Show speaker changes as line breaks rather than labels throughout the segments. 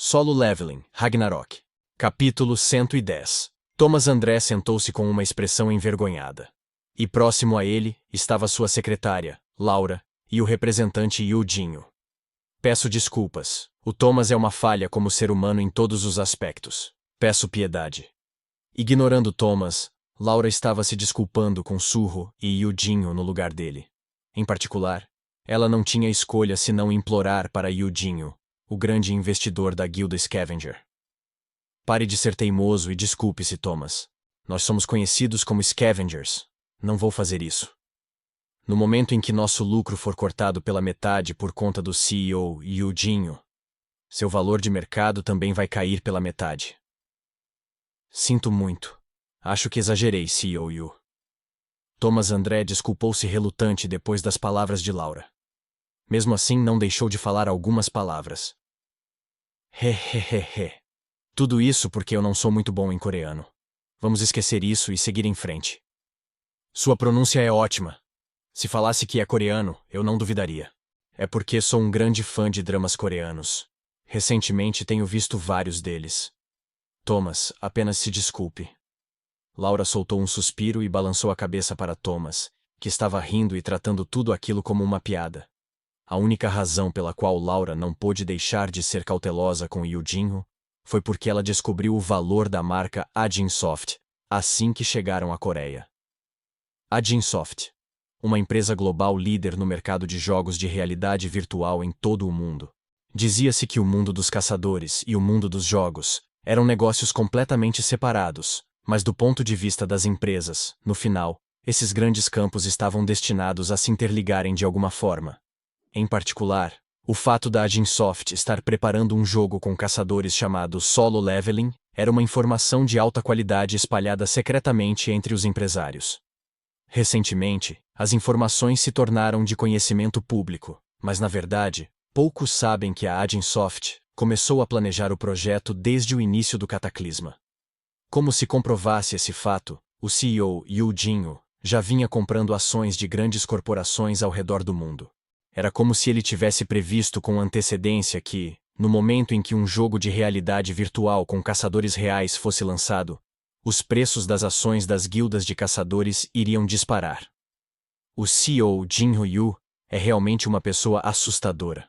Solo Leveling, Ragnarok. Capítulo 110. Thomas André sentou-se com uma expressão envergonhada. E próximo a ele, estava sua secretária, Laura, e o representante Yudinho. Peço desculpas. O Thomas é uma falha como ser humano em todos os aspectos. Peço piedade. Ignorando Thomas, Laura estava se desculpando com Surro e Yudinho no lugar dele. Em particular, ela não tinha escolha senão implorar para Yudinho, o grande investidor da guilda Scavenger. Pare de ser teimoso e desculpe-se, Thomas. Nós somos conhecidos como Scavengers. Não vou fazer isso. No momento em que nosso lucro for cortado pela metade por conta do CEO Yudinho, seu valor de mercado também vai cair pela metade. Sinto muito. Acho que exagerei, CEO Yu. Thomas André desculpou-se relutante depois das palavras de Laura. Mesmo assim, não deixou de falar algumas palavras. Hehehehe. Tudo isso porque eu não sou muito bom em coreano. Vamos esquecer isso e seguir em frente. Sua pronúncia é ótima. Se falasse que é coreano, eu não duvidaria. É porque sou um grande fã de dramas coreanos. Recentemente tenho visto vários deles. Thomas, apenas se desculpe. Laura soltou um suspiro e balançou a cabeça para Thomas, que estava rindo e tratando tudo aquilo como uma piada. A única razão pela qual Laura não pôde deixar de ser cautelosa com Yudinho foi porque ela descobriu o valor da marca Adinsoft assim que chegaram à Coreia. Adinsoft, uma empresa global líder no mercado de jogos de realidade virtual em todo o mundo. Dizia-se que o mundo dos caçadores e o mundo dos jogos eram negócios completamente separados, mas do ponto de vista das empresas, no final, esses grandes campos estavam destinados a se interligarem de alguma forma. Em particular, o fato da Adinsoft estar preparando um jogo com caçadores chamado Solo Leveling era uma informação de alta qualidade espalhada secretamente entre os empresários. Recentemente, as informações se tornaram de conhecimento público, mas na verdade, poucos sabem que a Adinsoft começou a planejar o projeto desde o início do cataclisma. Como se comprovasse esse fato, o CEO Yudinho já vinha comprando ações de grandes corporações ao redor do mundo. Era como se ele tivesse previsto com antecedência que, no momento em que um jogo de realidade virtual com caçadores reais fosse lançado, os preços das ações das guildas de caçadores iriam disparar. O CEO Jinho Yu é realmente uma pessoa assustadora.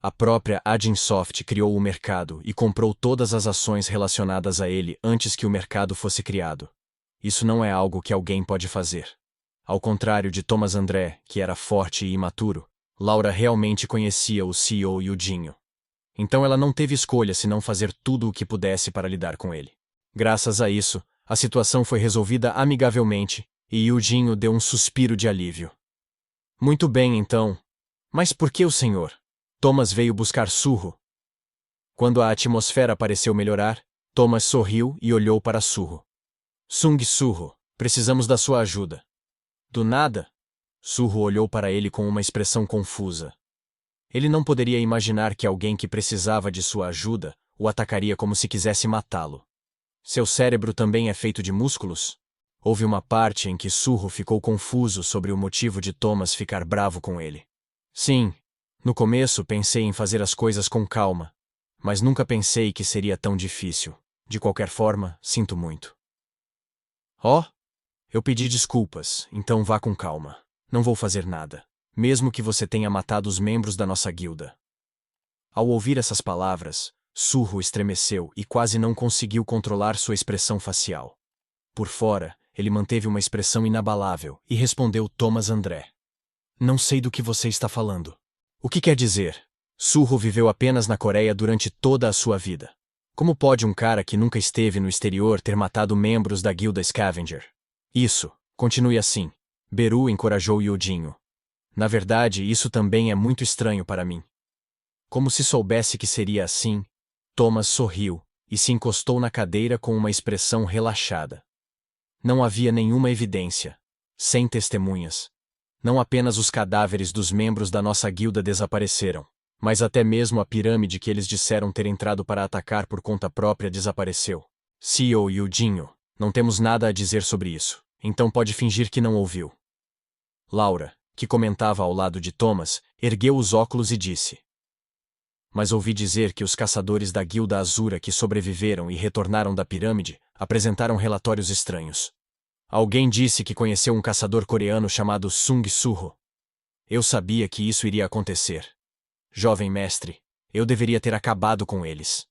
A própria Adinsoft criou o mercado e comprou todas as ações relacionadas a ele antes que o mercado fosse criado. Isso não é algo que alguém pode fazer. Ao contrário de Thomas André, que era forte e imaturo, Laura realmente conhecia o CEO Yudinho. Então ela não teve escolha senão fazer tudo o que pudesse para lidar com ele. Graças a isso, a situação foi resolvida amigavelmente, e Yudinho deu um suspiro de alívio. Muito bem, então. Mas por que o senhor? Thomas veio buscar Surro. Quando a atmosfera pareceu melhorar, Thomas sorriu e olhou para Surro. Sung Surro, precisamos da sua ajuda. Do nada? Surro olhou para ele com uma expressão confusa. Ele não poderia imaginar que alguém que precisava de sua ajuda o atacaria como se quisesse matá-lo. Seu cérebro também é feito de músculos? Houve uma parte em que Surro ficou confuso sobre o motivo de Thomas ficar bravo com ele. Sim, no começo pensei em fazer as coisas com calma, mas nunca pensei que seria tão difícil. De qualquer forma, sinto muito. Oh, eu pedi desculpas, então vá com calma. Não vou fazer nada, mesmo que você tenha matado os membros da nossa guilda. Ao ouvir essas palavras, Surro estremeceu e quase não conseguiu controlar sua expressão facial. Por fora, ele manteve uma expressão inabalável e respondeu Thomas André. Não sei do que você está falando. O que quer dizer? Surro viveu apenas na Coreia durante toda a sua vida. Como pode um cara que nunca esteve no exterior ter matado membros da guilda Scavenger? Isso, continue assim. Beru encorajou Yudinho. Na verdade, isso também é muito estranho para mim. Como se soubesse que seria assim, Thomas sorriu e se encostou na cadeira com uma expressão relaxada. Não havia nenhuma evidência, sem testemunhas. Não apenas os cadáveres dos membros da nossa guilda desapareceram, mas até mesmo a pirâmide que eles disseram ter entrado para atacar por conta própria desapareceu. CEO Yudinho, não temos nada a dizer sobre isso, então pode fingir que não ouviu. Laura, que comentava ao lado de Thomas, ergueu os óculos e disse. Mas ouvi dizer que os caçadores da Guilda Azura que sobreviveram e retornaram da pirâmide apresentaram relatórios estranhos. Alguém disse que conheceu um caçador coreano chamado Sung Surho. Eu sabia que isso iria acontecer. Jovem mestre, eu deveria ter acabado com eles.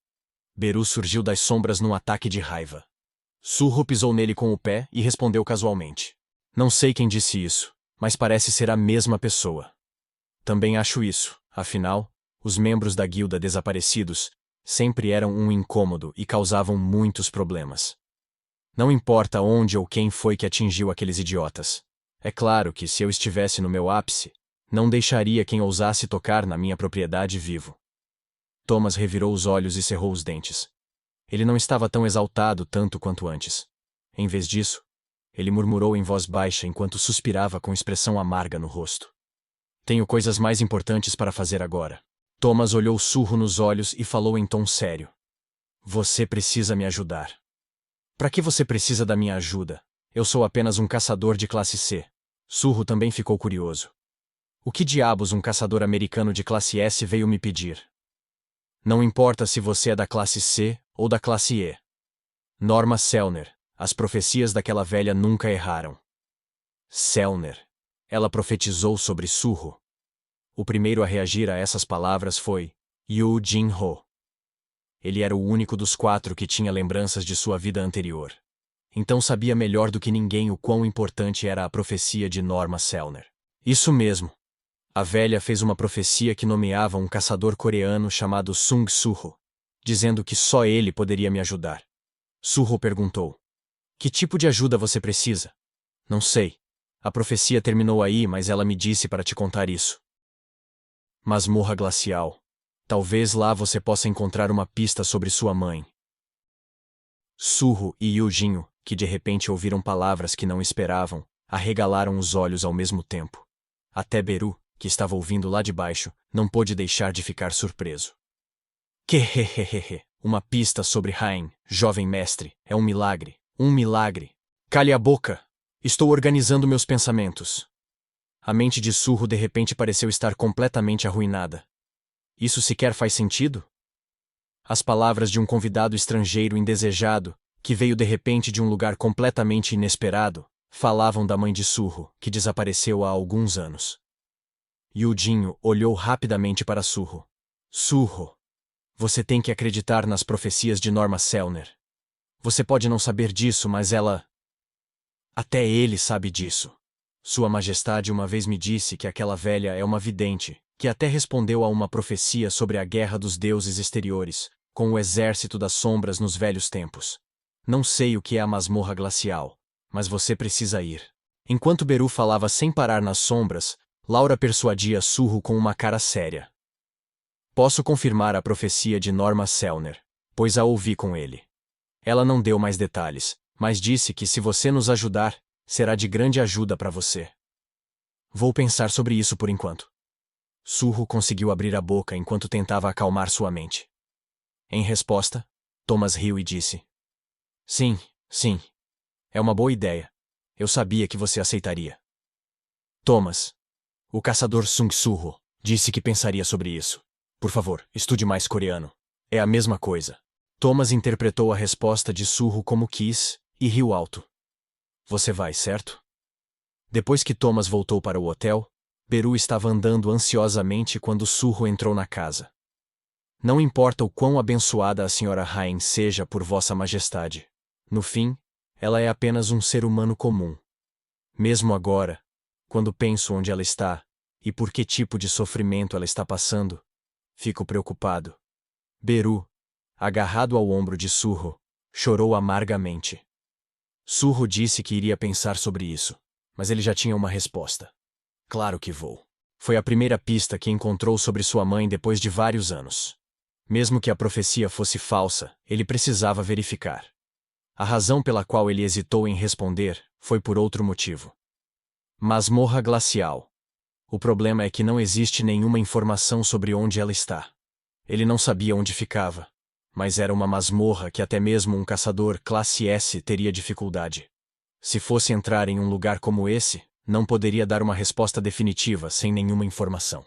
Beru surgiu das sombras num ataque de raiva. Surho pisou nele com o pé e respondeu casualmente. Não sei quem disse isso, mas parece ser a mesma pessoa. Também acho isso, afinal, os membros da guilda desaparecidos sempre eram um incômodo e causavam muitos problemas. Não importa onde ou quem foi que atingiu aqueles idiotas. É claro que, se eu estivesse no meu ápice, não deixaria quem ousasse tocar na minha propriedade vivo. Thomas revirou os olhos e cerrou os dentes. Ele não estava tão exaltado tanto quanto antes. Em vez disso, ele murmurou em voz baixa enquanto suspirava com expressão amarga no rosto. Tenho coisas mais importantes para fazer agora. Thomas olhou Surro nos olhos e falou em tom sério. Você precisa me ajudar. Para que você precisa da minha ajuda? Eu sou apenas um caçador de classe C. Surro também ficou curioso. O que diabos um caçador americano de classe S veio me pedir? Não importa se você é da classe C ou da classe E. Norma Selner, as profecias daquela velha nunca erraram. Selner. Ela profetizou sobre Surro. O primeiro a reagir a essas palavras foi Yu Jin-ho. Ele era o único dos 4 que tinha lembranças de sua vida anterior. Então sabia melhor do que ninguém o quão importante era a profecia de Norma Selner. Isso mesmo. A velha fez uma profecia que nomeava um caçador coreano chamado Sung Surho, dizendo que só ele poderia me ajudar. Surho perguntou. Que tipo de ajuda você precisa? Não sei. A profecia terminou aí, mas ela me disse para te contar isso. Masmorra glacial. Talvez lá você possa encontrar uma pista sobre sua mãe. Surro e Yujinho, que de repente ouviram palavras que não esperavam, arregalaram os olhos ao mesmo tempo. Até Beru, que estava ouvindo lá de baixo, não pôde deixar de ficar surpreso. Que uma pista sobre Hain, jovem mestre, é um milagre, um milagre. Cale a boca! Estou organizando meus pensamentos. A mente de Surro de repente pareceu estar completamente arruinada. Isso sequer faz sentido? As palavras de um convidado estrangeiro indesejado, que veio de repente de um lugar completamente inesperado, falavam da mãe de Surro, que desapareceu há alguns anos. Yudinho olhou rapidamente para Surro. Surro, você tem que acreditar nas profecias de Norma Selner. Você pode não saber disso, mas ela... Até ele sabe disso. Sua Majestade uma vez me disse que aquela velha é uma vidente, que até respondeu a uma profecia sobre a guerra dos deuses exteriores, com o exército das sombras nos velhos tempos. Não sei o que é a masmorra glacial, mas você precisa ir. Enquanto Beru falava sem parar nas sombras, Laura persuadia Surro com uma cara séria. Posso confirmar a profecia de Norma Selner, pois a ouvi com ele. Ela não deu mais detalhes, mas disse que se você nos ajudar, será de grande ajuda para você. Vou pensar sobre isso por enquanto. Surro conseguiu abrir a boca enquanto tentava acalmar sua mente. Em resposta, Thomas riu e disse: Sim, sim. É uma boa ideia. Eu sabia que você aceitaria. Thomas, o caçador Sung Surho, disse que pensaria sobre isso. Por favor, estude mais coreano. É a mesma coisa. Thomas interpretou a resposta de Surro como quis e riu alto. Você vai, certo? Depois que Thomas voltou para o hotel, Beru estava andando ansiosamente quando Surro entrou na casa. Não importa o quão abençoada a Sra. Hain seja por Vossa Majestade. No fim, ela é apenas um ser humano comum. Mesmo agora, quando penso onde ela está, e por que tipo de sofrimento ela está passando, fico preocupado. Beru, agarrado ao ombro de Surro, chorou amargamente. Surro disse que iria pensar sobre isso, mas ele já tinha uma resposta. Claro que vou. Foi a primeira pista que encontrou sobre sua mãe depois de vários anos. Mesmo que a profecia fosse falsa, ele precisava verificar. A razão pela qual ele hesitou em responder foi por outro motivo. Masmorra glacial. O problema é que não existe nenhuma informação sobre onde ela está. Ele não sabia onde ficava, mas era uma masmorra que até mesmo um caçador classe S teria dificuldade. Se fosse entrar em um lugar como esse, não poderia dar uma resposta definitiva sem nenhuma informação.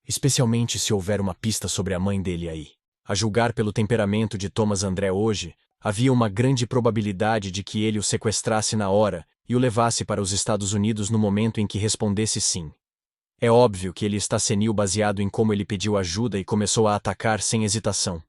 Especialmente se houver uma pista sobre a mãe dele aí. A julgar pelo temperamento de Thomas André hoje, havia uma grande probabilidade de que ele o sequestrasse na hora e o levasse para os Estados Unidos no momento em que respondesse sim. É óbvio que ele está senil baseado em como ele pediu ajuda e começou a atacar sem hesitação.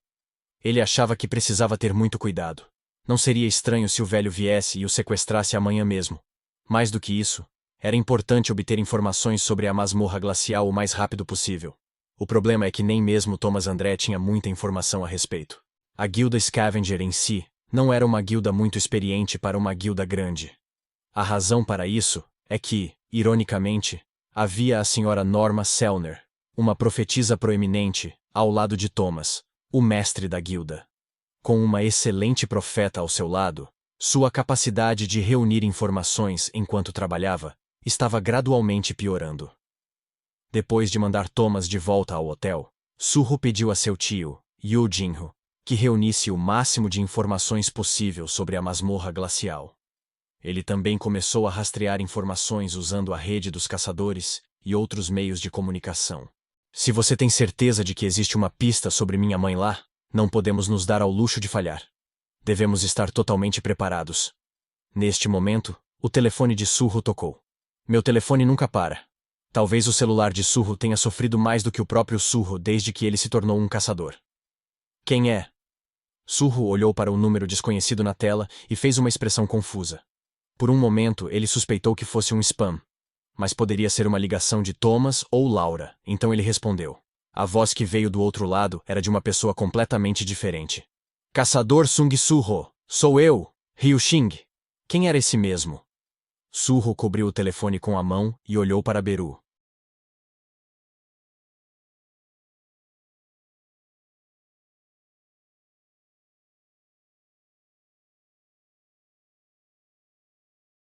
Ele achava que precisava ter muito cuidado. Não seria estranho se o velho viesse e o sequestrasse amanhã mesmo. Mais do que isso, era importante obter informações sobre a masmorra glacial o mais rápido possível. O problema é que nem mesmo Thomas André tinha muita informação a respeito. A guilda Scavenger em si não era uma guilda muito experiente para uma guilda grande. A razão para isso é que, ironicamente, havia a senhora Norma Selner, uma profetisa proeminente, ao lado de Thomas, o mestre da guilda. Com uma excelente profeta ao seu lado, sua capacidade de reunir informações enquanto trabalhava estava gradualmente piorando. Depois de mandar Thomas de volta ao hotel, Suho pediu a seu tio, Yu Jinho, que reunisse o máximo de informações possível sobre a masmorra glacial. Ele também começou a rastrear informações usando a rede dos caçadores e outros meios de comunicação. Se você tem certeza de que existe uma pista sobre minha mãe lá, não podemos nos dar ao luxo de falhar. Devemos estar totalmente preparados. Neste momento, o telefone de Suho tocou. Meu telefone nunca para. Talvez o celular de Suho tenha sofrido mais do que o próprio Suho desde que ele se tornou um caçador. Quem é? Suho olhou para o número desconhecido na tela e fez uma expressão confusa. Por um momento, ele suspeitou que fosse um spam. Mas poderia ser uma ligação de Thomas ou Laura, então ele respondeu. A voz que veio do outro lado era de uma pessoa completamente diferente. Caçador Sung Suho, sou eu, Ryu Xing. Quem era esse mesmo? Suho cobriu o telefone com a mão e olhou para Beru.